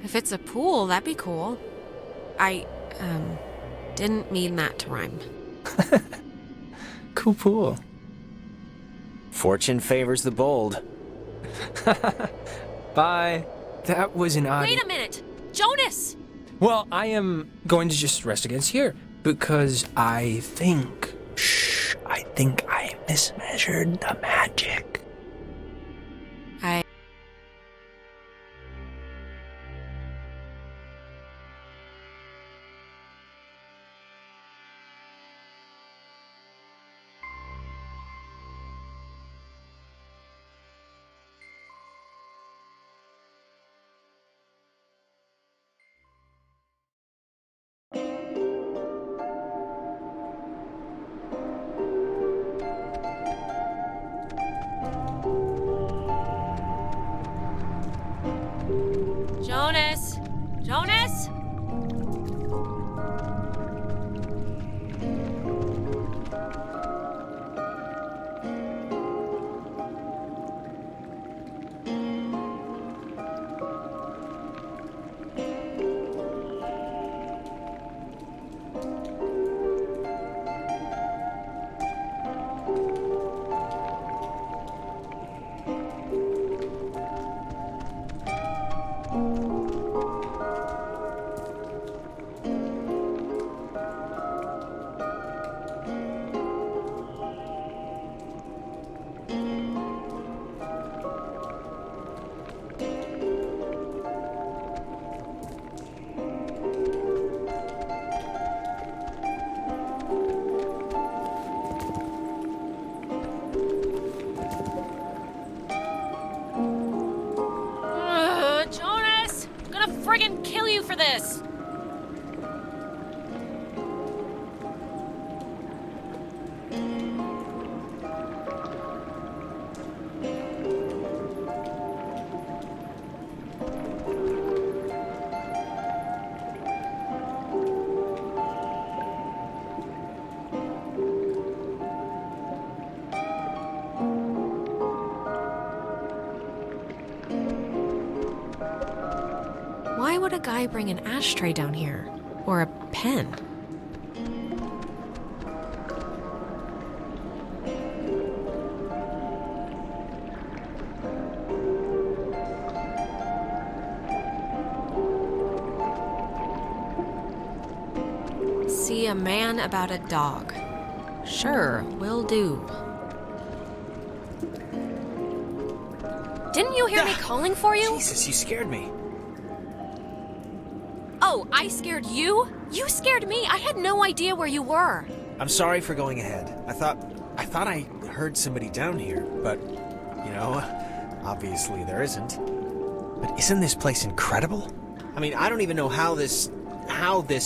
If it's a pool, that'd be cool. I, didn't mean that to rhyme. Cool pool. Fortune favors the bold. Bye. That was an odd... Wait a minute! Jonas! Well, I am going to just rest against here, because I think I mismeasured the magic. Jonas! Jonas! Jonas! I'm gonna friggin' kill you for this! Why would a guy bring an ashtray down here? Or a pen? See a man about a dog. Sure, will do. Didn't you hear me calling for you? Jesus, you scared me. Oh, I scared you? You scared me. I had no idea where you were. I'm sorry for going ahead. I thought I heard somebody down here, but, you know, obviously there isn't. But isn't this place incredible? I mean, I don't even know how this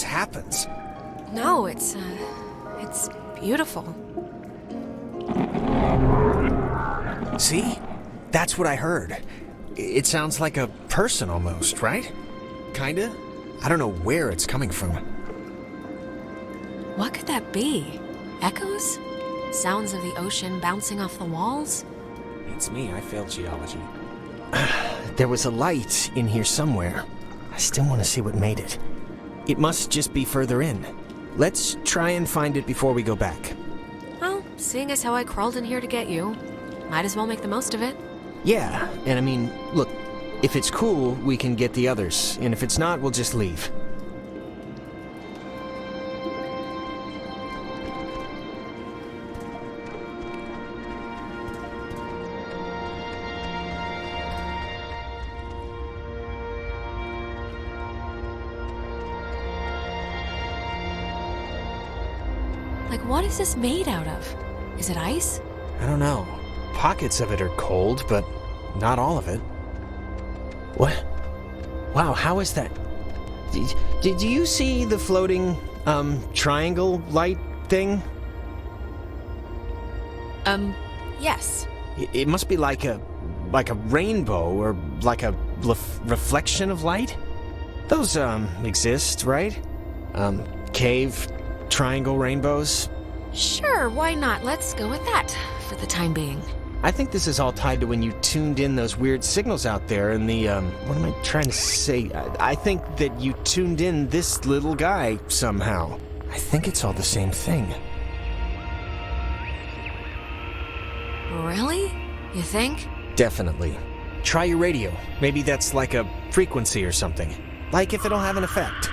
happens. No, it's beautiful. See? That's what I heard. It sounds like a person almost, right? Kinda? I don't know where it's coming from. What could that be? Echoes? Sounds of the ocean bouncing off the walls? It's me, I failed geology. There was a light in here somewhere. I still want to see what made it. It must just be further in. Let's try and find it before we go back. Well, seeing as how I crawled in here to get you, might as well make the most of it. Yeah, and I mean, look, if it's cool, we can get the others, and if it's not, we'll just leave. Like, what is this made out of? Is it ice? I don't know. Pockets of it are cold, but not all of it. What? Wow, how is that? Did you see the floating, triangle light thing? Yes. It must be like a rainbow, or like a reflection of light? Those, exist, right? Cave triangle rainbows? Sure, why not? Let's go with that for the time being. I think this is all tied to when you tuned in those weird signals out there in the, what am I trying to say? I think that you tuned in this little guy somehow. I think it's all the same thing. Really? You think? Definitely. Try your radio. Maybe that's like a frequency or something. Like if it'll have an effect.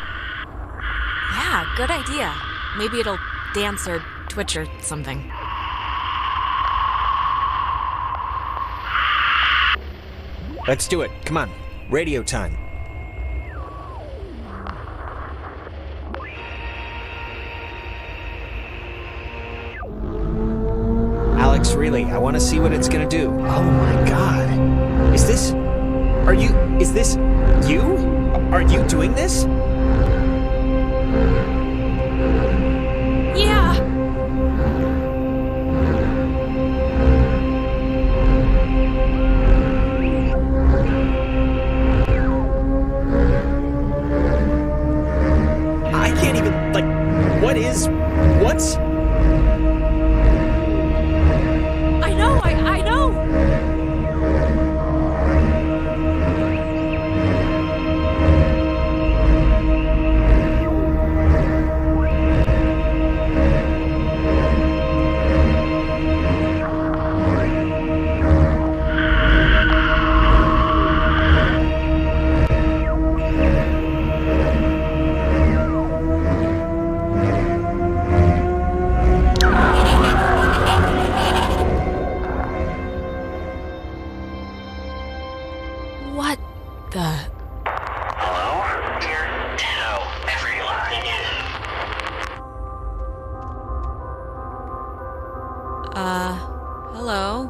Yeah, good idea. Maybe it'll dance or twitch or something. Let's do it. Come on. Radio time. Alex, really, I want to see what it's gonna do. Oh my god. Is this you? Are you doing this? Yeah. I can't even, what's? I know. What the? Hello? Dear, tell everyone. Hello?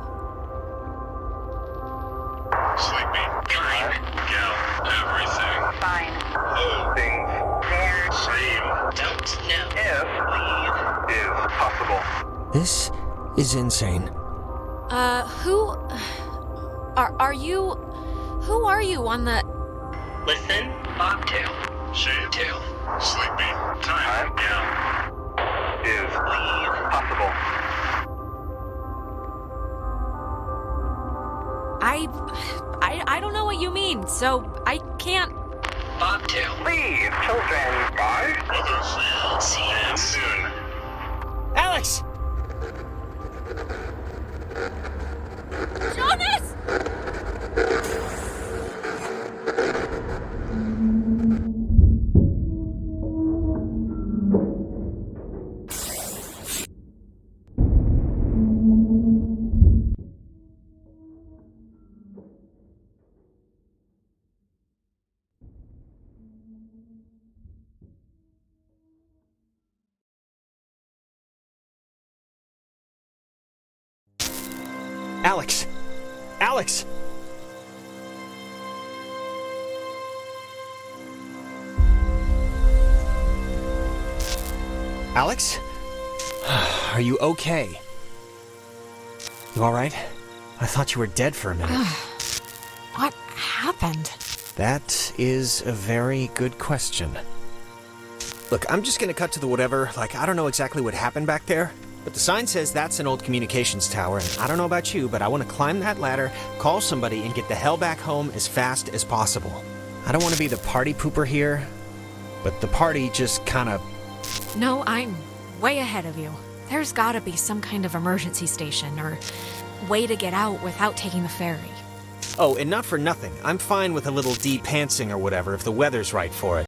Sleepy. Time. Gal. Everything. Fine. Whole. Things. There. Same. Don't know. If. Leave. Is possible. This is insane. Who are you on the... Listen, Bobtail. Shade. Tail. Sleepy. Time. Gal. Is. Leave. Possible. I don't know what you mean, so I can't... Bobtail. Leave, children. Bye. Others. We'll see you And soon. Alex! Jonas! Alex! Alex! Alex? Are you okay? You alright? I thought you were dead for a minute. What happened? That is a very good question. Look, I'm just gonna cut to the whatever. I don't know exactly what happened back there, but the sign says that's an old communications tower, and I don't know about you, but I want to climb that ladder, call somebody, and get the hell back home as fast as possible. I don't want to be the party pooper here, but the party just kinda... No, I'm way ahead of you. There's gotta be some kind of emergency station or way to get out without taking the ferry. Oh, and not for nothing. I'm fine with a little de-pantsing or whatever if the weather's right for it.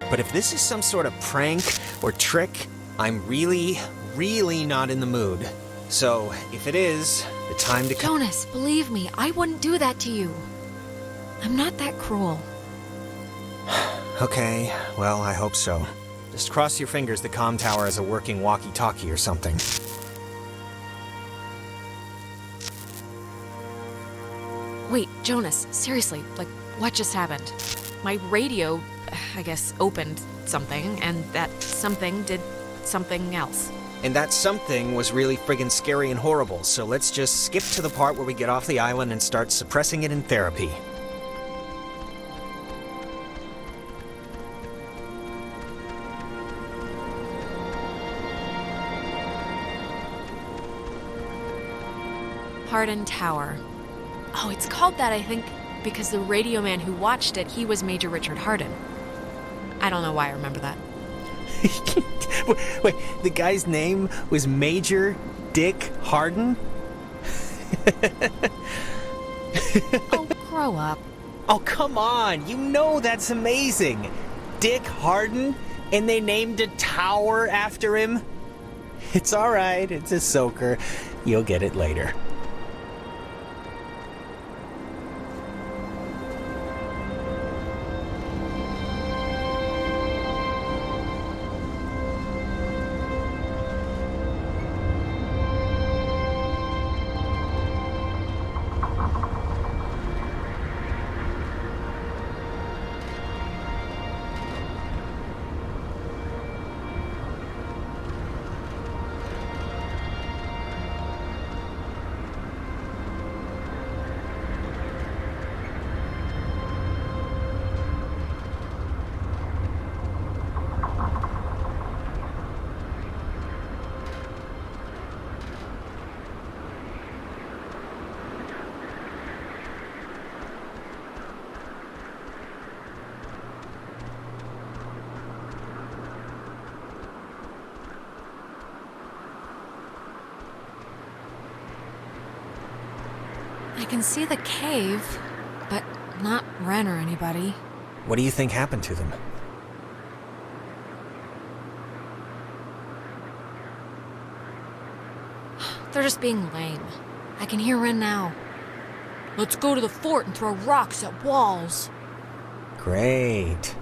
But if this is some sort of prank or trick, I'm really, really not in the mood. So, if it is, the time to Jonas, believe me, I wouldn't do that to you. I'm not that cruel. Okay, well, I hope so. Just cross your fingers the comm tower has a working walkie-talkie or something. Wait, Jonas, seriously, what just happened? My radio, I guess, opened something, and that something did something else. And that something was really friggin' scary and horrible, so let's just skip to the part where we get off the island and start suppressing it in therapy. Hardin Tower. Oh, it's called that, I think, because the radio man who watched it, he was Major Richard Hardin. I don't know why I remember that. Wait, the guy's name was Major Dick Hardin? Oh, grow up. Oh, come on. You know that's amazing. Dick Hardin? And they named a tower after him? It's all right. It's a soaker. You'll get it later. I can see the cave, but not Ren or anybody. What do you think happened to them? They're just being lame. I can hear Ren now. Let's go to the fort and throw rocks at walls. Great.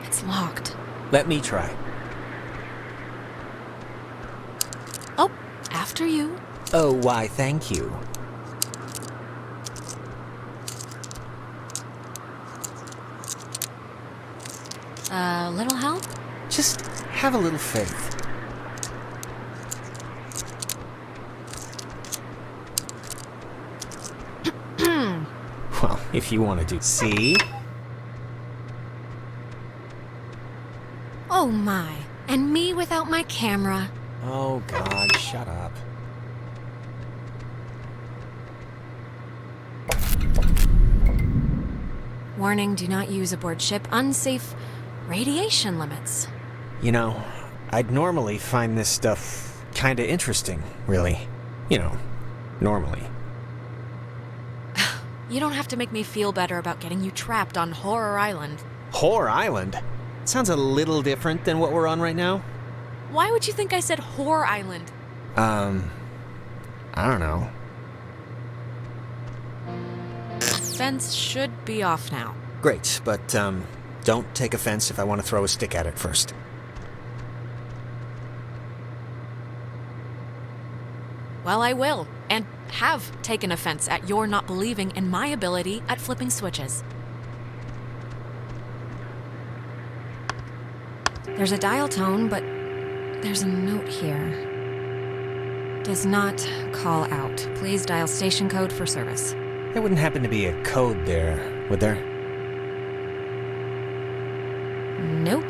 It's locked. Let me try. Oh, after you. Oh, why, thank you. Little help? Just have a little faith. Well, if you want to do... See? Oh my. And me without my camera. Oh, God, shut up. Warning, do not use aboard ship. Unsafe radiation limits. You know, I'd normally find this stuff kinda interesting, really. You know, normally. You don't have to make me feel better about getting you trapped on Horror Island. Horror Island? Sounds a little different than what we're on right now. Why would you think I said Horror Island? I don't know. Fence should be off now. Great, but, don't take offense if I want to throw a stick at it first. Well, I will, and have taken offense at your not believing in my ability at flipping switches. There's a dial tone, but there's a note here. Does not call out. Please dial station code for service. There wouldn't happen to be a code there, would there? Nope.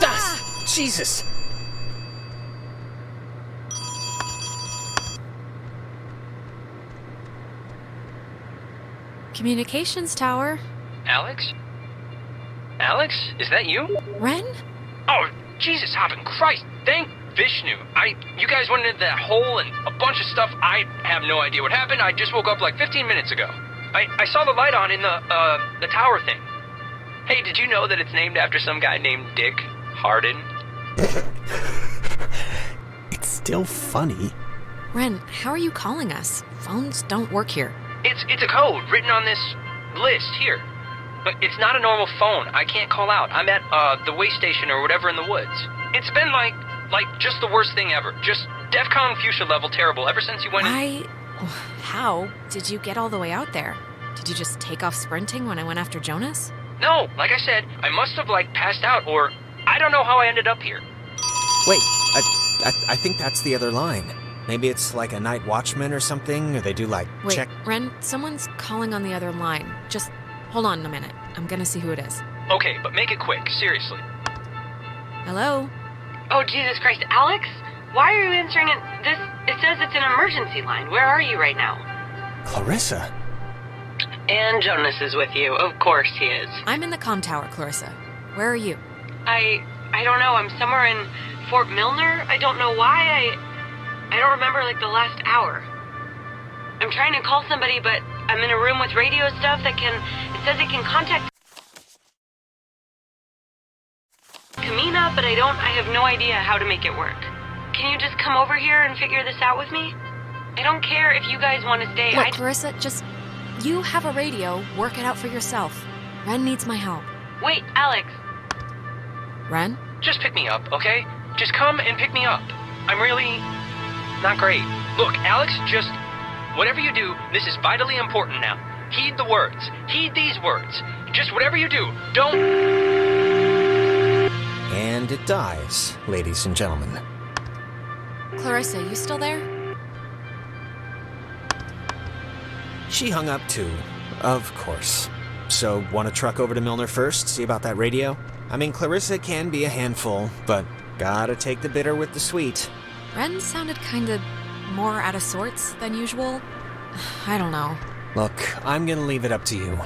Ah! Jesus! Communications tower. Alex? Alex? Is that you? Ren? Oh, Jesus, hopping Christ! Thank Vishnu. You guys went into that hole and a bunch of stuff. I have no idea what happened. I just woke up like 15 minutes ago. I saw the light on in the tower thing. Hey, did you know that it's named after some guy named Dick Hardin? It's still funny. Ren, how are you calling us? Phones don't work here. It's a code written on this list here. But it's not a normal phone. I can't call out. I'm at the way station or whatever in the woods. It's been like just the worst thing ever. Just DEFCON fuchsia level terrible ever since you went in. How did you get all the way out there? Did you just take off sprinting when I went after Jonas? No, like I said, I must have passed out or I don't know how I ended up here. Wait, I think that's the other line. Maybe it's like a night watchman or something, or they do Wait, check... Ren, someone's calling on the other line. Just hold on a minute. I'm gonna see who it is. Okay, but make it quick, seriously. Hello? Oh, Jesus Christ, Alex? Why are you answering it? It says it's an emergency line. Where are you right now? Clarissa? And Jonas is with you. Of course he is. I'm in the comm tower, Clarissa. Where are you? I don't know. I'm somewhere in Fort Milner. I don't know why. I don't remember, like, the last hour. I'm trying to call somebody, but I'm in a room with radio stuff it says it can contact Kamina, but I have no idea how to make it work. Can you just come over here and figure this out with me? I don't care if you guys want to stay. Look, Clarissa, you have a radio. Work it out for yourself. Ren needs my help. Wait, Alex. Ren? Just pick me up, okay? Just come and pick me up. I'm really not great. Look, Alex, just whatever you do, this is vitally important now. Heed the words. Heed these words. Just whatever you do, don't... And it dies, ladies and gentlemen. Clarissa, you still there? She hung up too, of course. So, want to truck over to Milner first, see about that radio? I mean, Clarissa can be a handful, but gotta take the bitter with the sweet. Ren sounded kinda more out of sorts than usual. I don't know. Look, I'm gonna leave it up to you.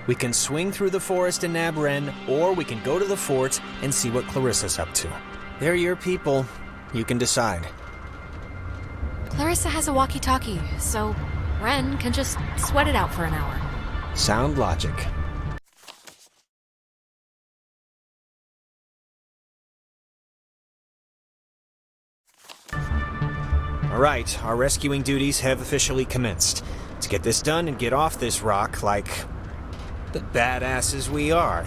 We can swing through the forest and nab Ren, or we can go to the fort and see what Clarissa's up to. They're your people. You can decide. Clarissa has a walkie-talkie, so Ren can just sweat it out for an hour. Sound logic. All right, our rescuing duties have officially commenced. Let's get this done and get off this rock like the badasses we are.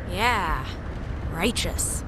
Yeah, righteous.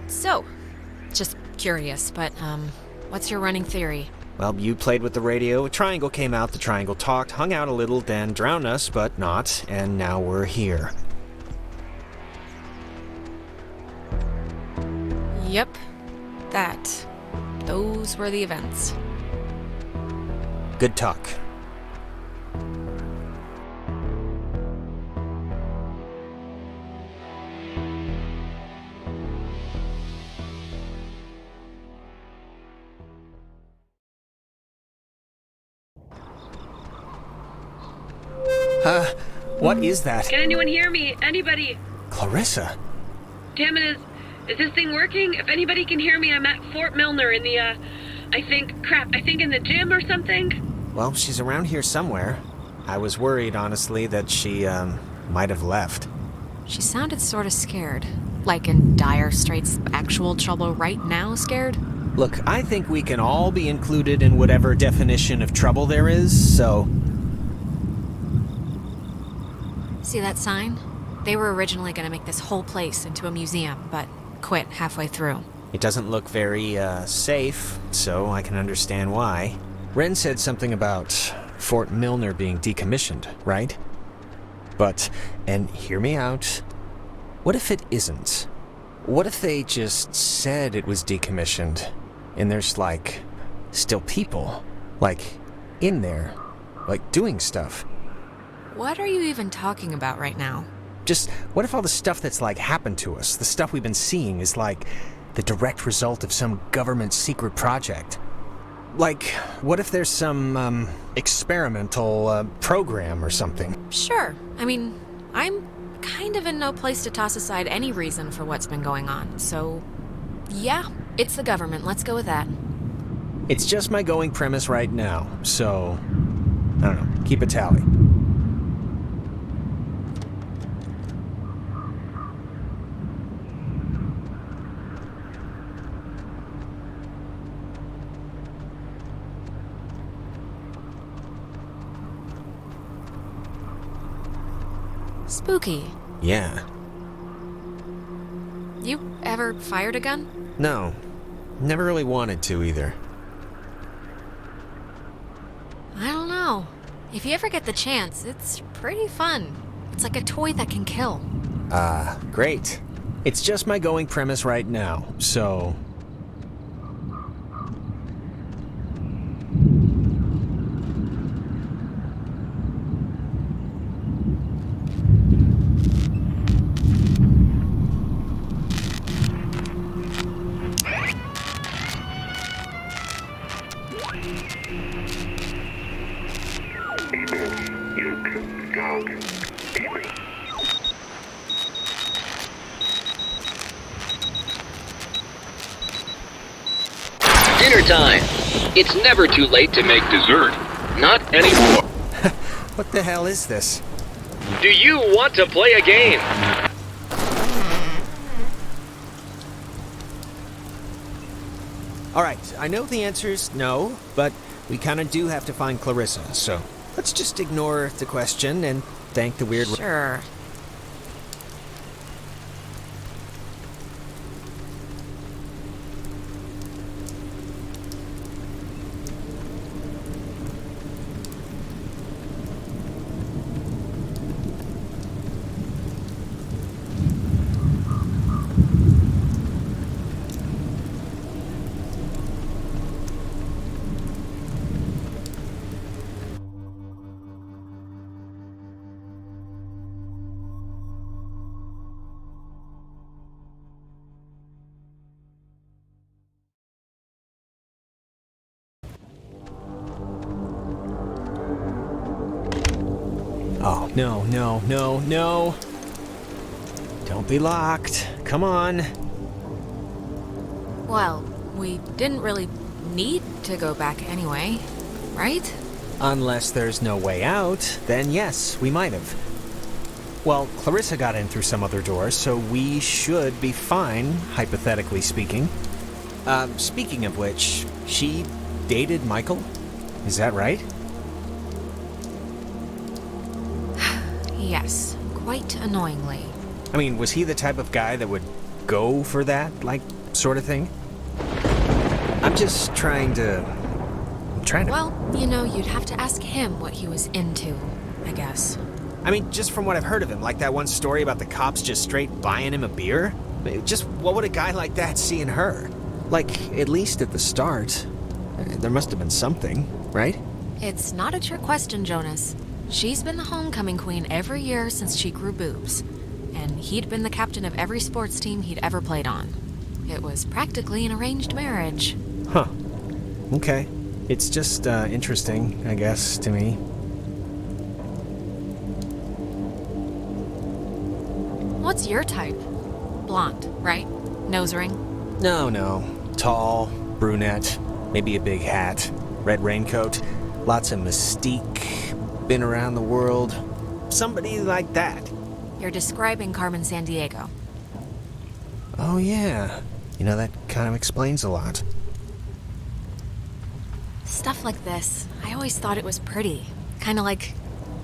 So, just curious, but, what's your running theory? Well, you played with the radio, a triangle came out, the triangle talked, hung out a little, then drowned us, but not, and now we're here. Yep. Those were the events. Good talk. What is that? Can anyone hear me? Anybody? Clarissa? Damn it, is this thing working? If anybody can hear me, I'm at Fort Milner in the, I think in the gym or something. Well, she's around here somewhere. I was worried, honestly, that she, might have left. She sounded sort of scared. Like in dire straits, actual trouble right now scared? Look, I think we can all be included in whatever definition of trouble there is, so... See that sign? They were originally going to make this whole place into a museum, but quit halfway through. It doesn't look very, safe, so I can understand why. Ren said something about Fort Milner being decommissioned, right? But, and hear me out, what if it isn't? What if they just said it was decommissioned, and there's, like, still people. Like, in there. Like, doing stuff. What are you even talking about right now? Just, what if all the stuff that's, like, happened to us, the stuff we've been seeing, is, like, the direct result of some government secret project? Like, what if there's some, experimental, program or something? Sure. I mean, I'm kind of in no place to toss aside any reason for what's been going on, so yeah, it's the government. Let's go with that. It's just my going premise right now, so I don't know, keep a tally. Spooky. Yeah. You ever fired a gun? No, never really wanted to either. I don't know. If you ever get the chance, it's pretty fun. It's like a toy that can kill. Great. It's just my going premise right now, so... Dinner time. It's never too late to make dessert. Not anymore. What the hell is this? Do you want to play a game? Alright, I know the answer's no, but we kinda do have to find Clarissa, so let's just ignore the question and thank the weird... Sure. Oh, no, no, no, no! Don't be locked. Come on. Well, we didn't really need to go back anyway, right? Unless there's no way out, then yes, we might have. Well, Clarissa got in through some other door, so we should be fine, hypothetically speaking. Speaking of which, she dated Michael? Is that right? Yes, quite annoyingly. I mean, was he the type of guy that would go for that, like, sort of thing? I'm just trying to... Well, you know, you'd have to ask him what he was into, I guess. I mean, just from what I've heard of him, like that one story about the cops just straight buying him a beer? Just what would a guy like that see in her? Like, at least at the start, there must have been something, right? It's not a trick question, Jonas. She's been the homecoming queen every year since she grew boobs. And he'd been the captain of every sports team he'd ever played on. It was practically an arranged marriage. Huh. Okay. It's just, interesting, I guess, to me. What's your type? Blonde, right? Nose ring? No. Tall, brunette, maybe a big hat, red raincoat, lots of mystique, been around the world. Somebody like that. You're describing Carmen Sandiego. Oh, yeah. You know, that kind of explains a lot. Stuff like this, I always thought it was pretty. Kind of like,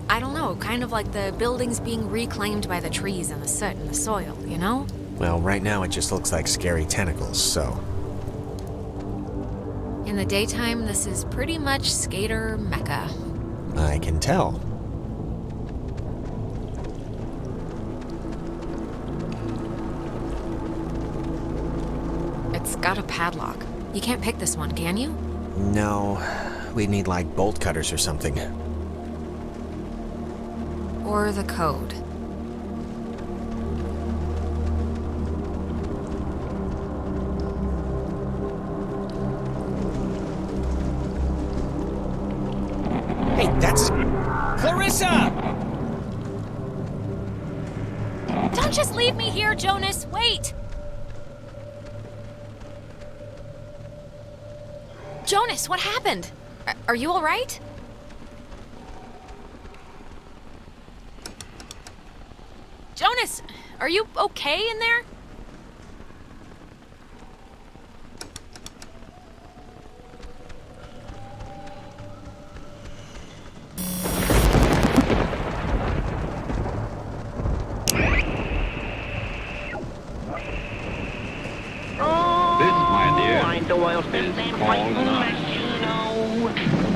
I don't know, kind of like the buildings being reclaimed by the trees and the soot and the soil, you know? Well, right now it just looks like scary tentacles, so... In the daytime, this is pretty much skater mecca. I can tell. It's got a padlock. You can't pick this one, can you? No, we need like bolt cutters or something. Or the code. Hey, that's... Clarissa! Don't just leave me here, Jonas! Wait! Jonas, what happened? Are you all right? Jonas, are you okay in there?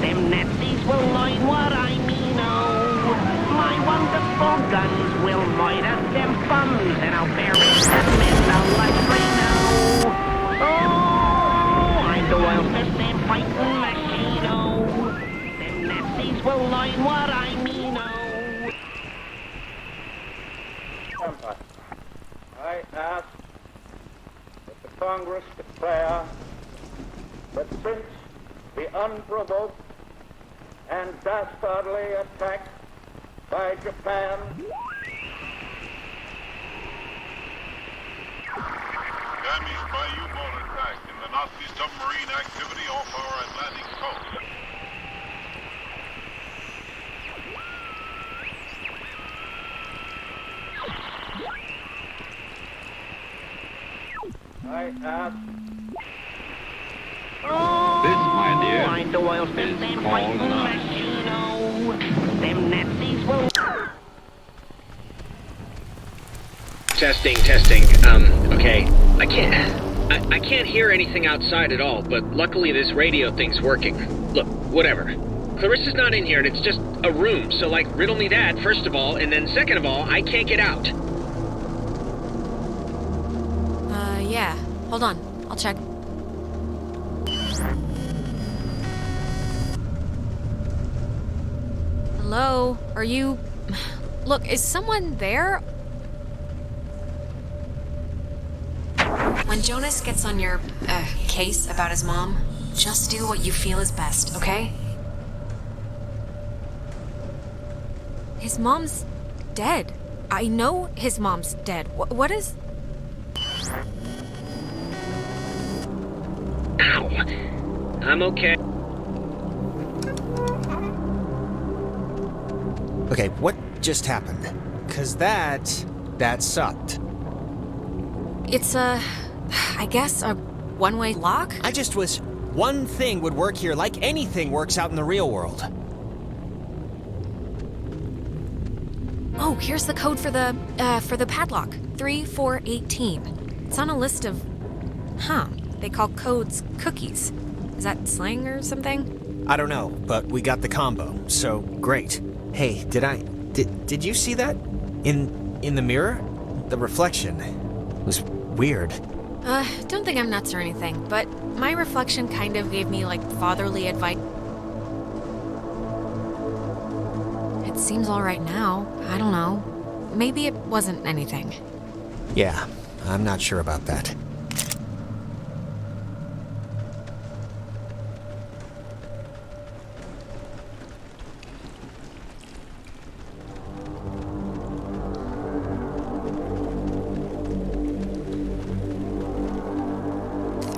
Them Nazis will learn what I mean, oh. My wonderful guns will murder them bums, and I'll bury them in the latrino. Oh, I'm the world's best damn fighting machine, oh. Them Nazis will learn what I mean, oh. I ask that the Congress declare that since the unprovoked and dastardly attack by Japan Damaged by U-boat attack in the Nazi submarine activity off our Atlantic coast. I ask This, my dear, I'm the world's best damn fighting machine, oh. Them Nazis will... Testing. Okay. I can't hear anything outside at all, but luckily this radio thing's working. Look, whatever. Clarissa's not in here, and it's just a room, so, like, riddle me that, first of all, and then second of all, I can't get out. Yeah. Hold on. I'll check. Hello? Are you... Look, is someone there? When Jonas gets on your, case about his mom, just do what you feel is best, okay? His mom's dead. I know his mom's dead. What is... Ow. I'm okay. Okay, what just happened? 'Cause that sucked. It's I guess a one-way lock? I just wish one thing would work here like anything works out in the real world. Oh, here's the code for the padlock. 3418. It's on a list of... Huh. They call codes cookies. Is that slang or something? I don't know, but we got the combo, so great. Hey, did you see that? In the mirror? The reflection. It was weird. Don't think I'm nuts or anything, but my reflection kind of gave me, like, fatherly advice. It seems all right now. I don't know. Maybe it wasn't anything. Yeah, I'm not sure about that.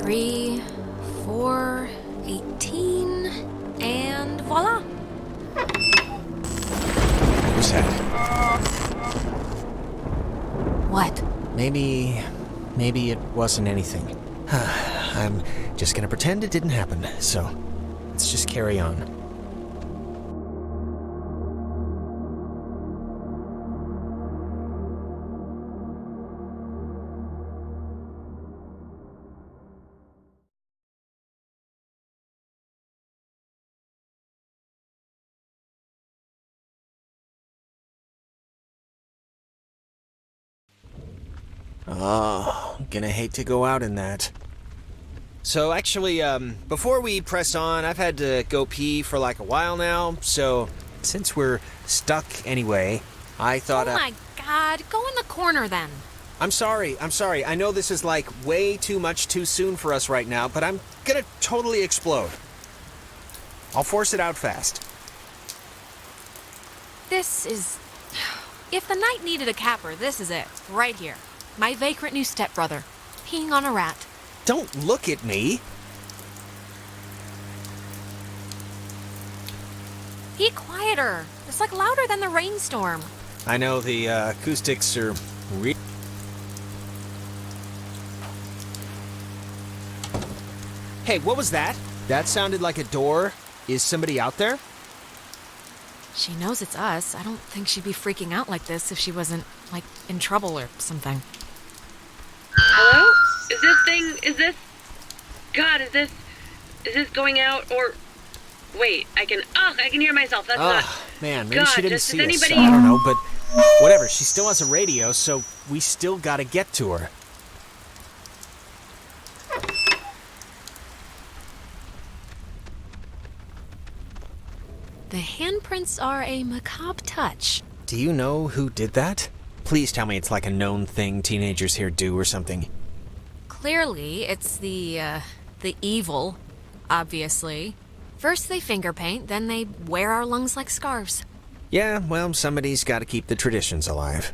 Three, 4, 18, and voila! Who's that? What? Maybe it wasn't anything. I'm just gonna pretend it didn't happen, so let's just carry on. Oh, gonna hate to go out in that. So actually, before we press on, I've had to go pee for like a while now, so since we're stuck anyway, I thought... Oh my god, go in the corner then. I'm sorry. I know this is like way too much too soon for us right now, but I'm gonna totally explode. I'll force it out fast. This is... If the night needed a capper, this is it. Right here. My vagrant new stepbrother. Peeing on a rat. Don't look at me. Be quieter. It's like louder than the rainstorm. I know the acoustics are Hey, what was that? That sounded like a door. Is somebody out there? She knows it's us. I don't think she'd be freaking out like this if she wasn't, like, in trouble or something. Hello? Is this going out or... Wait, I can hear myself. That's not... Man, maybe God, she didn't does see us. anybody... I don't know, but whatever. She still has a radio, so we still gotta get to her. The handprints are a macabre touch. Do you know who did that? Please tell me it's like a known thing teenagers here do or something. Clearly, it's the evil, obviously. First they finger paint, then they wear our lungs like scarves. Yeah, well, somebody's gotta keep the traditions alive.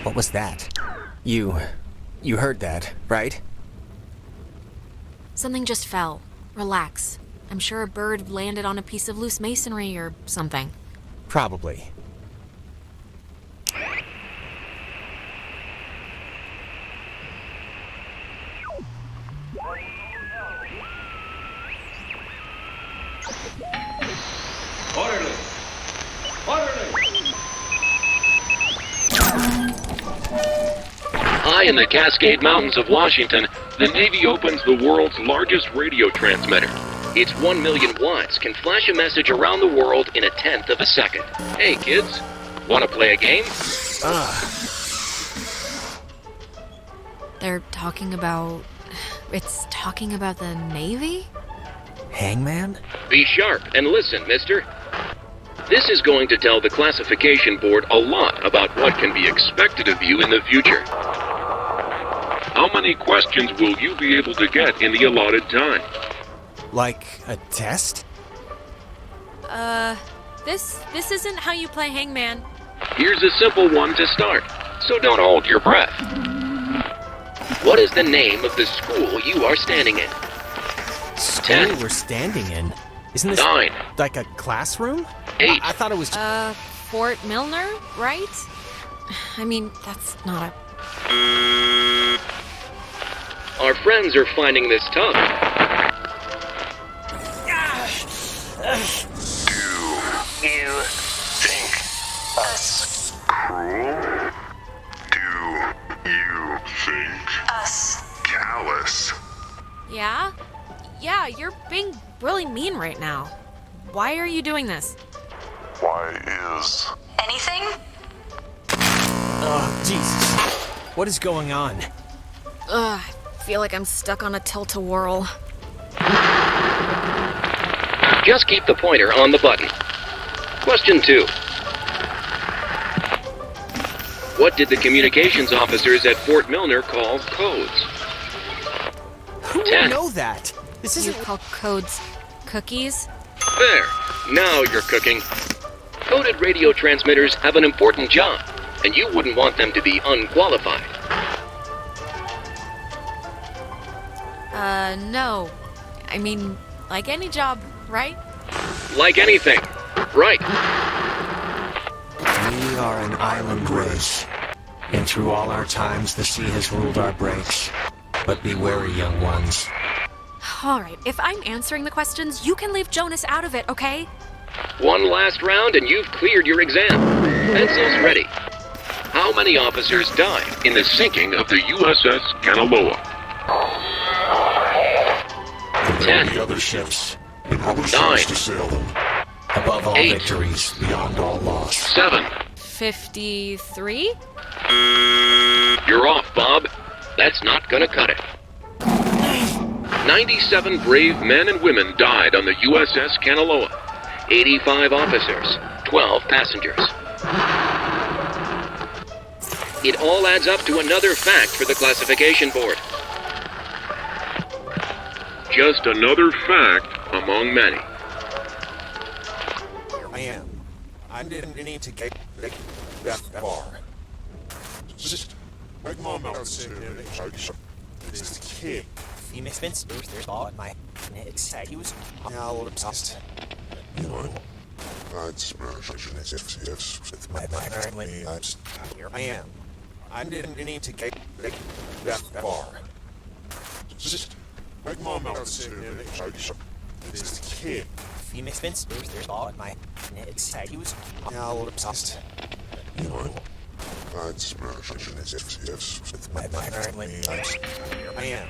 What was that? You heard that, right? Something just fell. Relax. I'm sure a bird landed on a piece of loose masonry or something. Probably. Orderly! Orderly! High in the Cascade Mountains of Washington, the Navy opens the world's largest radio transmitter. Its 1 million watts can flash a message around the world in a tenth of a second. Hey kids, want to play a game? They're talking about... It's talking about the Navy? Hangman? Be sharp and listen, mister. This is going to tell the classification board a lot about what can be expected of you in the future. How many questions will you be able to get in the allotted time? Like a test? This isn't how you play Hangman. Here's a simple one to start, so don't hold your breath. What is the name of the school you are standing in? School 10. we're standing in? Isn't this 9. like a classroom? 8. I thought it was... Fort Milner, right? I mean, that's not a... Our friends are finding this tough. Do you think us cruel? Do you think us callous? Yeah? Yeah, you're being really mean right now. Why are you doing this? Why is... Anything? Oh, Jesus. What is going on? Ugh, I feel like I'm stuck on a tilt-a-whirl. Just keep the pointer on the button. Question 2. What did the communications officers at Fort Milner call codes? Who 10. would know that? This You isn't... call codes cookies? There. Now you're cooking. Coded radio transmitters have an important job, and you wouldn't want them to be unqualified. No. I mean, like any job, right? Like anything. Right. We are an island race, and through all our times the sea has ruled our breaks. But be wary, young ones. All right, if I'm answering the questions, you can leave Jonas out of it, okay? One last round and you've cleared your exam. Pencils ready. How many officers died in the sinking of the USS Kanaloa? 10. The other ships, and other 9. ships to sail them. Above all 8. victories, Beyond all loss. 7. 53? You're off, Bob. That's not gonna cut it. 97 brave men and women died on the USS Kanaloa. 85 officers, 12 passengers. It all adds up to another fact for the classification board. Just another fact among many. Here I am. I didn't need to get that far. Just make my mouth sit in this kid. Female spinsters, there's all in my excuse. Now, obsessed. You know, I'd smash if with my family. Here I am. I didn't need to get that far. Just make my mouth sit in this kid. Female spinsters, there's all in my excuse. Now, obsessed. You know, I'd smash if with my family. Here I am.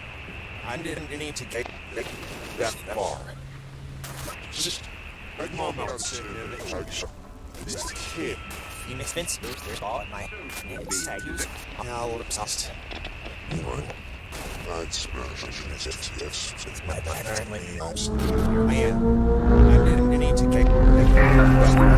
I didn't need to get that far. Just make my mouth sit in this kid. Female spinsters, there's all in my excuse. Now, obsessed. You know, I'd smash if with my family. Here I am. I didn't need to get that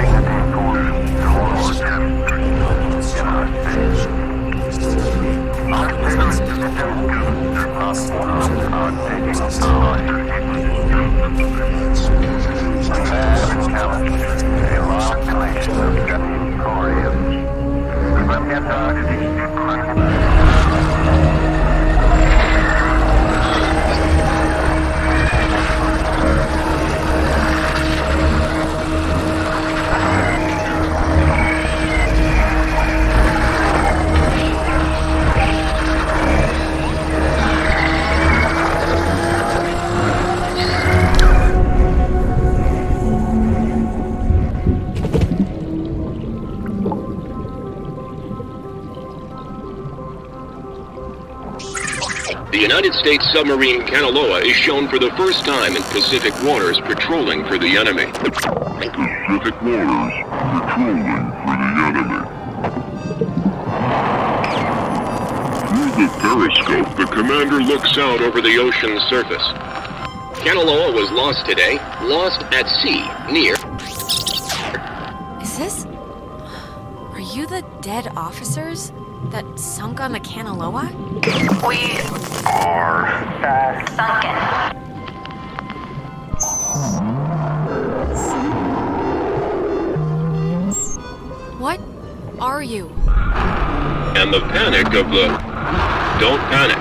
The United States submarine Kanaloa is shown for the first time in Pacific waters patrolling for the enemy. Pacific waters patrolling for the enemy. Through the periscope, the commander looks out over the ocean's surface. Kanaloa was lost today, lost at sea, near... Is this... Are you the dead officers that sunk on the Kanaloa? We are sunken. What are you? And the panic of the... Don't panic.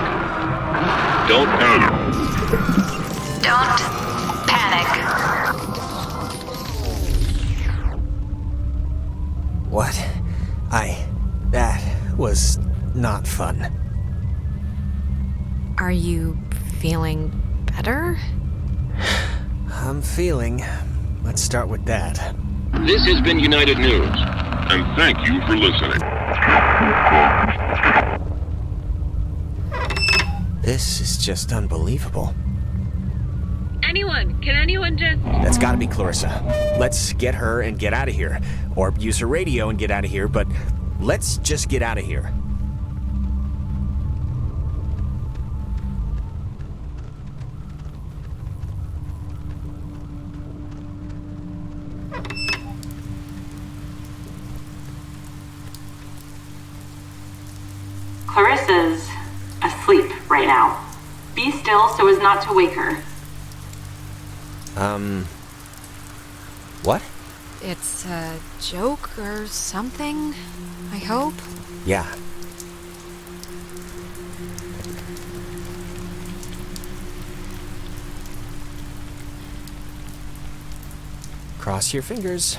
Don't panic. Don't panic. What? That was not fun. Are you feeling better? I'm feeling. Let's start with that. This has been United News, and thank you for listening. This is just unbelievable. Can anyone just... That's gotta be Clarissa. Let's get her and get out of here. Or use her radio and get out of here, but let's just get out of here. Clarissa's asleep right now. Be still so as not to wake her. What? It's a joke or something, I hope. Yeah. Cross your fingers.